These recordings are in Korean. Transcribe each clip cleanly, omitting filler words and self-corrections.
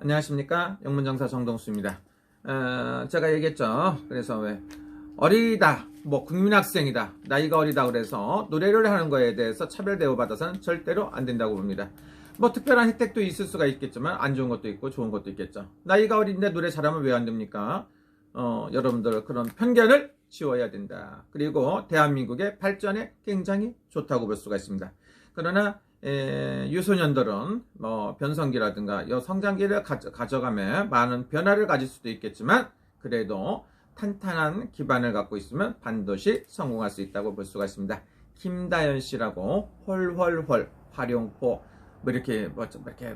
안녕하십니까, 영문정사 정동수입니다. 제가 얘기했죠. 그래서 왜 어리다, 뭐 국민학생이다, 나이가 어리다 그래서 노래를 하는 거에 대해서 차별 대우받아서는 절대로 안 된다고 봅니다. 뭐 특별한 혜택도 있을 수가 있겠지만 안 좋은 것도 있고 좋은 것도 있겠죠. 나이가 어린데 노래 잘하면 왜 안 됩니까? 여러분들 그런 편견을 지워야 된다. 그리고 대한민국의 발전에 굉장히 좋다고 볼 수가 있습니다. 그러나 유소년들은 뭐 변성기라든가 성장기를 가져가며 많은 변화를 가질 수도 있겠지만 그래도 탄탄한 기반을 갖고 있으면 반드시 성공할 수 있다고 볼 수가 있습니다. 김다연 씨라고 헐헐헐 활용포 이렇게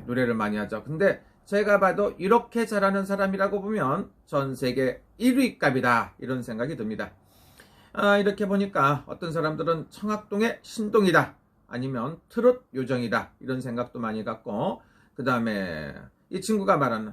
노래를 많이 하죠. 근데 제가 봐도 이렇게 잘하는 사람이라고 보면 전 세계 1위 값이다 이런 생각이 듭니다. 이렇게 보니까 어떤 사람들은 청학동의 신동이다, 아니면 트롯 요정이다 이런 생각도 많이 갖고, 그 다음에 이 친구가 말하는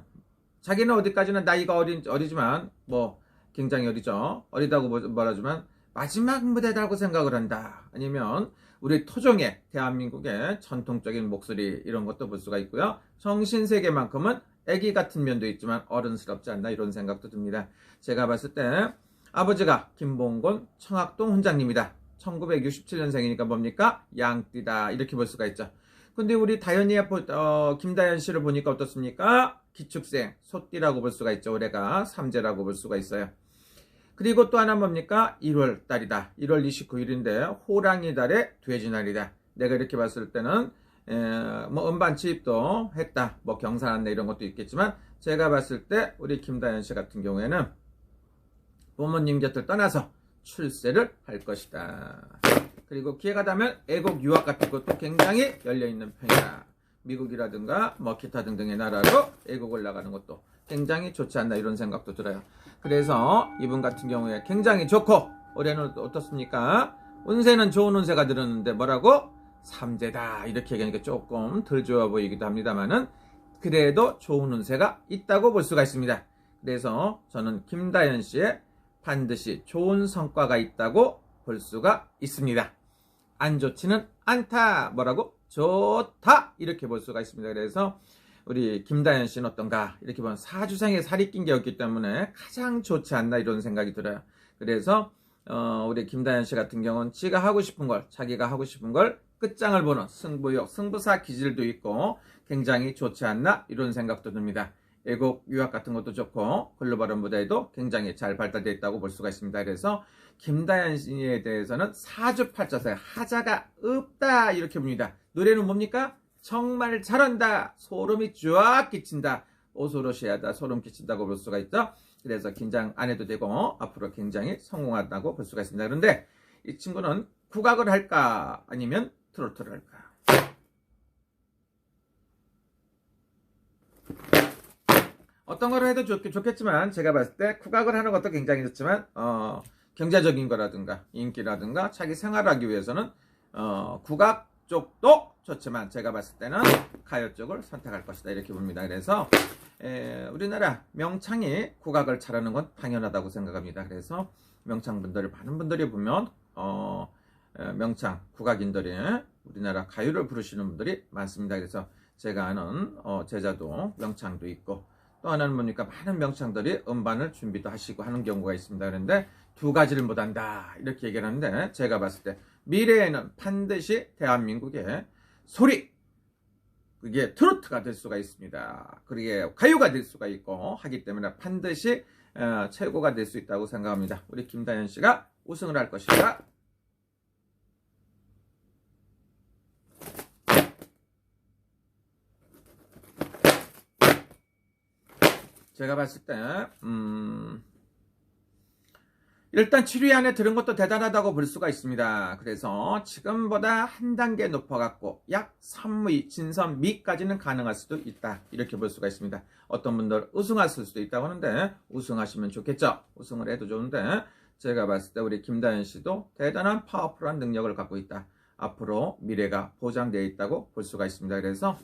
자기는 어디까지는 나이가 어리지만 뭐 굉장히 어리죠. 어리다고 말하지만 마지막 무대라고 생각을 한다, 아니면 우리 토종의 대한민국의 전통적인 목소리 이런 것도 볼 수가 있고요. 정신세계만큼은 애기 같은 면도 있지만 어른스럽지 않나 이런 생각도 듭니다. 제가 봤을 때 아버지가 김봉곤 청학동 훈장님이다. 1967년생이니까 뭡니까? 양띠다 이렇게 볼 수가 있죠. 근데 우리 다연이의 김다연 씨를 보니까 어떻습니까? 기축생 소띠라고 볼 수가 있죠. 올해가 삼재라고 볼 수가 있어요. 그리고 또 하나 뭡니까? 1월 달이다. 1월 29일인데 호랑이 달의 돼지날이다. 내가 이렇게 봤을 때는 뭐 음반 취입도 했다, 뭐 경사났네 이런 것도 있겠지만 제가 봤을 때 우리 김다연 씨 같은 경우에는 부모님 곁을 떠나서 출세를 할 것이다. 그리고 기회가 되면 애국 유학 같은 것도 굉장히 열려있는 편이다. 미국이라든가 뭐 기타 등등의 나라로 애국을 나가는 것도 굉장히 좋지 않나 이런 생각도 들어요. 그래서 이분 같은 경우에 굉장히 좋고, 올해는 어떻습니까? 운세는 좋은 운세가 들었는데 뭐라고? 삼재다 이렇게 얘기하니까 조금 덜 좋아 보이기도 합니다만은 그래도 좋은 운세가 있다고 볼 수가 있습니다. 그래서 저는 김다연 씨의 반드시 좋은 성과가 있다고 볼 수가 있습니다. 안 좋지는 않다, 뭐라고? 좋다 이렇게 볼 수가 있습니다. 그래서 우리 김다연 씨는 어떤가, 이렇게 보면 사주상에 살이 낀 게 없기 때문에 가장 좋지 않나 이런 생각이 들어요. 그래서 우리 김다연 씨 같은 경우는 자기가 하고 싶은 걸 끝장을 보는 승부욕, 승부사 기질도 있고 굉장히 좋지 않나 이런 생각도 듭니다. 애국 유학 같은 것도 좋고 글로벌 무대에도 굉장히 잘 발달되어 있다고 볼 수가 있습니다. 그래서 김다연 씨에 대해서는 사주팔자에 하자가 없다 이렇게 봅니다. 노래는 뭡니까? 정말 잘한다, 소름이 쫙 끼친다, 오소로시하다, 소름 끼친다고 볼 수가 있죠. 그래서 긴장 안 해도 되고 앞으로 굉장히 성공한다고 볼 수가 있습니다. 그런데 이 친구는 국악을 할까 아니면 트로트를 할까? 어떤 걸 해도 좋겠지만 제가 봤을 때 국악을 하는 것도 굉장히 좋지만 경제적인 거라든가 인기라든가 자기 생활하기 위해서는 국악 쪽도 좋지만 제가 봤을 때는 가요 쪽을 선택할 것이다 이렇게 봅니다. 그래서 우리나라 명창이 국악을 잘하는 건 당연하다고 생각합니다. 그래서 명창분들 많은 분들이 보면 명창 국악인들이 우리나라 가요를 부르시는 분들이 많습니다. 그래서 제가 아는 제자도 명창도 있고, 또 하나는 뭡니까? 많은 명창들이 음반을 준비도 하시고 하는 경우가 있습니다. 그런데 두 가지를 못한다 이렇게 얘기를 하는데, 제가 봤을 때 미래에는 반드시 대한민국의 소리, 그게 트로트가 될 수가 있습니다. 그게 가요가 될 수가 있고 하기 때문에 반드시 최고가 될 수 있다고 생각합니다. 우리 김다연 씨가 우승을 할 것이다. 제가 봤을 때 일단 7위 안에 들은 것도 대단하다고 볼 수가 있습니다. 그래서 지금보다 한 단계 높아갖고 약 3위, 진선 미까지는 가능할 수도 있다 이렇게 볼 수가 있습니다. 어떤 분들 우승하실 수도 있다고 하는데 우승하시면 좋겠죠. 우승을 해도 좋은데 제가 봤을 때 우리 김다연 씨도 대단한 파워풀한 능력을 갖고 있다. 앞으로 미래가 보장되어 있다고 볼 수가 있습니다. 그래서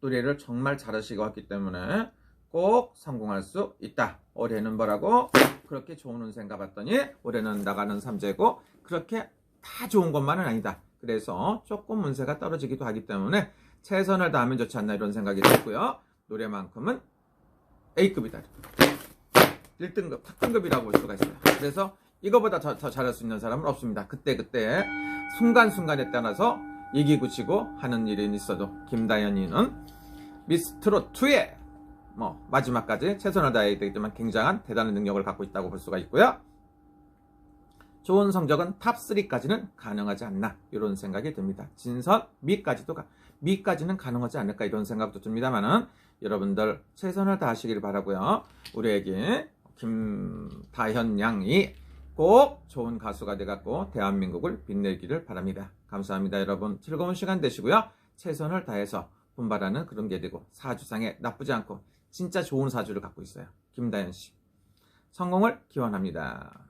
노래를 정말 잘하시고 왔기 때문에 꼭 성공할 수 있다. 올해는 뭐라고? 그렇게 좋은 운세인가 봤더니 올해는 나가는 삼재고 그렇게 다 좋은 것만은 아니다. 그래서 조금 운세가 떨어지기도 하기 때문에 최선을 다하면 좋지 않나 이런 생각이 들고요. 노래만큼은 A급이다. 1등급, 탑등급이라고 볼 수가 있어요. 그래서 이거보다 더 잘할 수 있는 사람은 없습니다. 그때 순간순간에 따라서 이기고지고 하는 일이 있어도 김다현이는 미스 트롯2의 마지막까지 최선을 다해야 되겠지만 굉장한 대단한 능력을 갖고 있다고 볼 수가 있고요. 좋은 성적은 탑3까지는 가능하지 않나 이런 생각이 듭니다. 진선 미까지는 가능하지 않을까 이런 생각도 듭니다만은 여러분들 최선을 다하시길 바라고요. 우리 애기 김다현 양이 꼭 좋은 가수가 돼갖고 대한민국을 빛내기를 바랍니다. 감사합니다. 여러분 즐거운 시간 되시고요. 최선을 다해서 분발하는 그런 게 되고 사주상에 나쁘지 않고 진짜 좋은 사주를 갖고 있어요. 김다현 씨 성공을 기원합니다.